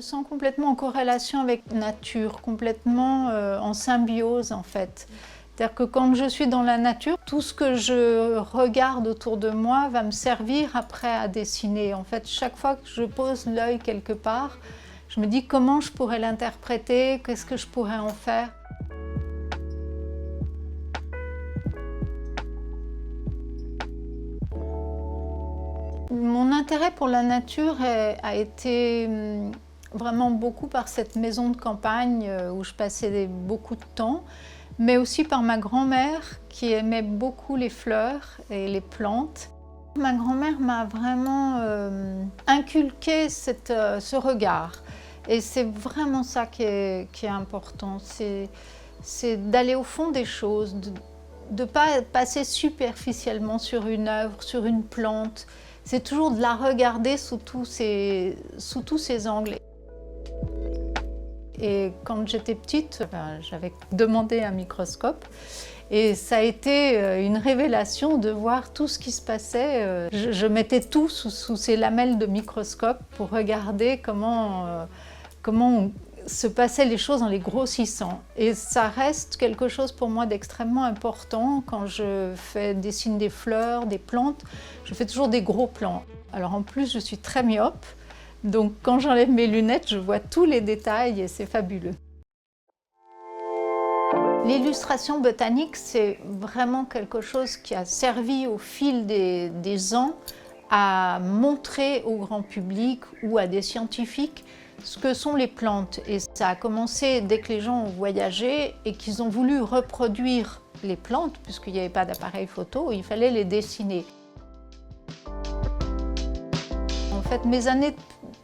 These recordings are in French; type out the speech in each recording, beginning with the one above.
sens complètement en corrélation avec la nature, complètement en symbiose en fait. C'est-à-dire que quand je suis dans la nature, tout ce que je regarde autour de moi va me servir après à dessiner. En fait, chaque fois que je pose l'œil quelque part, je me dis comment je pourrais l'interpréter, qu'est-ce que je pourrais en faire. Mon intérêt pour la nature a été vraiment beaucoup par cette maison de campagne où je passais beaucoup de temps, mais aussi par ma grand-mère qui aimait beaucoup les fleurs et les plantes. Ma grand-mère m'a vraiment inculqué ce regard. Et c'est vraiment ça qui est important, c'est d'aller au fond des choses, de ne pas passer superficiellement sur une œuvre, sur une plante. C'est toujours de la regarder sous tous ces angles. Et quand j'étais petite, j'avais demandé un microscope et ça a été une révélation de voir tout ce qui se passait. Je mettais tout sous ces lamelles de microscope pour regarder comment se passaient les choses en les grossissant. Et ça reste quelque chose pour moi d'extrêmement important. Quand je dessine des fleurs, des plantes, je fais toujours des gros plans. Alors en plus, je suis très myope, donc quand j'enlève mes lunettes, je vois tous les détails et c'est fabuleux. L'illustration botanique, c'est vraiment quelque chose qui a servi au fil des ans à montrer au grand public ou à des scientifiques ce que sont les plantes. Et ça a commencé dès que les gens ont voyagé et qu'ils ont voulu reproduire les plantes, puisqu'il n'y avait pas d'appareil photo, il fallait les dessiner. En fait, mes années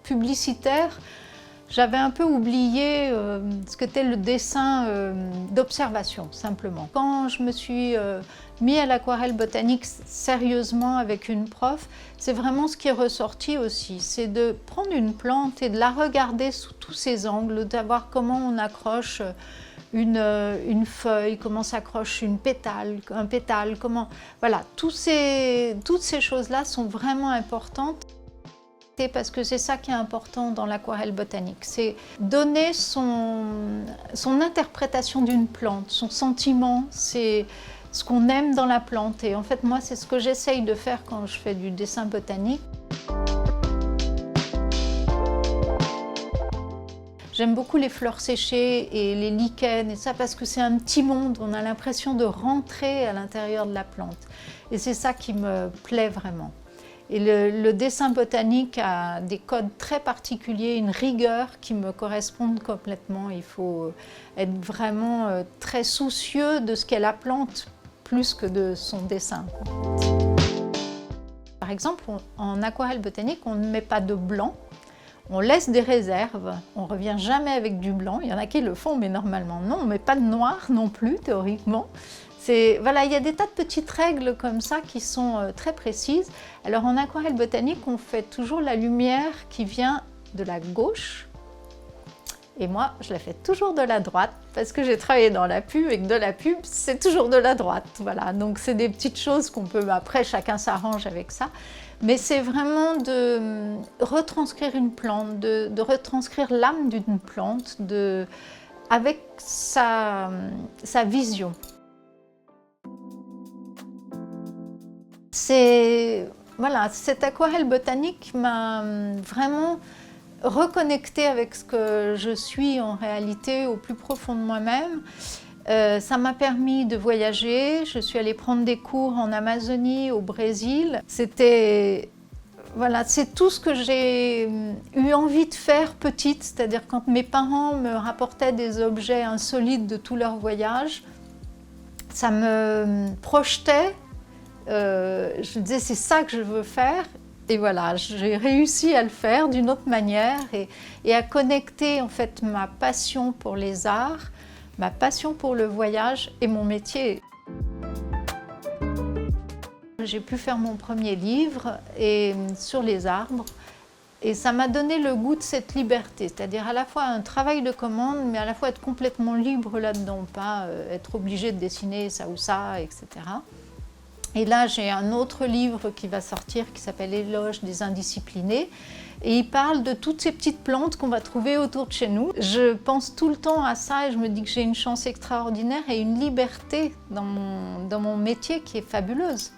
publicitaires, j'avais un peu oublié ce qu'était le dessin d'observation, simplement. Quand je me suis mis à l'aquarelle botanique sérieusement avec une prof, c'est vraiment ce qui est ressorti aussi. C'est de prendre une plante et de la regarder sous tous ses angles, d'avoir comment on accroche une feuille, comment s'accroche un pétale, comment... Voilà, toutes ces choses-là sont vraiment importantes. Parce que c'est ça qui est important dans l'aquarelle botanique, c'est donner son interprétation d'une plante, son sentiment, c'est ce qu'on aime dans la plante. Et en fait, moi, c'est ce que j'essaye de faire quand je fais du dessin botanique. J'aime beaucoup les fleurs séchées et les lichens et ça parce que c'est un petit monde, on a l'impression de rentrer à l'intérieur de la plante. Et c'est ça qui me plaît vraiment. Et le dessin botanique a des codes très particuliers, une rigueur qui me correspondent complètement. Il faut être vraiment très soucieux de ce qu'est la plante, plus que de son dessin. Par exemple, en aquarelle botanique, on ne met pas de blanc, on laisse des réserves, on ne revient jamais avec du blanc. Il y en a qui le font, mais normalement non, on ne met pas de noir non plus, théoriquement. Voilà, il y a des tas de petites règles comme ça qui sont très précises. Alors en aquarelle botanique, on fait toujours la lumière qui vient de la gauche. Et moi, je la fais toujours de la droite parce que j'ai travaillé dans la pub et que de la pub, c'est toujours de la droite. Voilà, donc c'est des petites choses qu'on peut... Après, chacun s'arrange avec ça. Mais c'est vraiment de retranscrire une plante, de retranscrire l'âme d'une plante avec sa vision. Voilà, cette aquarelle botanique m'a vraiment reconnectée avec ce que je suis en réalité au plus profond de moi-même. Ça m'a permis de voyager, je suis allée prendre des cours en Amazonie, au Brésil. Voilà, c'est tout ce que j'ai eu envie de faire petite, c'est-à-dire quand mes parents me rapportaient des objets insolites de tout leur voyage, ça me projetait. Je me disais c'est ça que je veux faire et voilà, j'ai réussi à le faire d'une autre manière et à connecter en fait ma passion pour les arts, ma passion pour le voyage et mon métier. J'ai pu faire mon premier livre sur les arbres et ça m'a donné le goût de cette liberté, c'est-à-dire à la fois un travail de commande mais à la fois être complètement libre là-dedans, pas être obligé de dessiner ça ou ça, etc. Et là, j'ai un autre livre qui va sortir qui s'appelle Éloge des indisciplinés. Et il parle de toutes ces petites plantes qu'on va trouver autour de chez nous. Je pense tout le temps à ça et je me dis que j'ai une chance extraordinaire et une liberté dans mon métier qui est fabuleuse.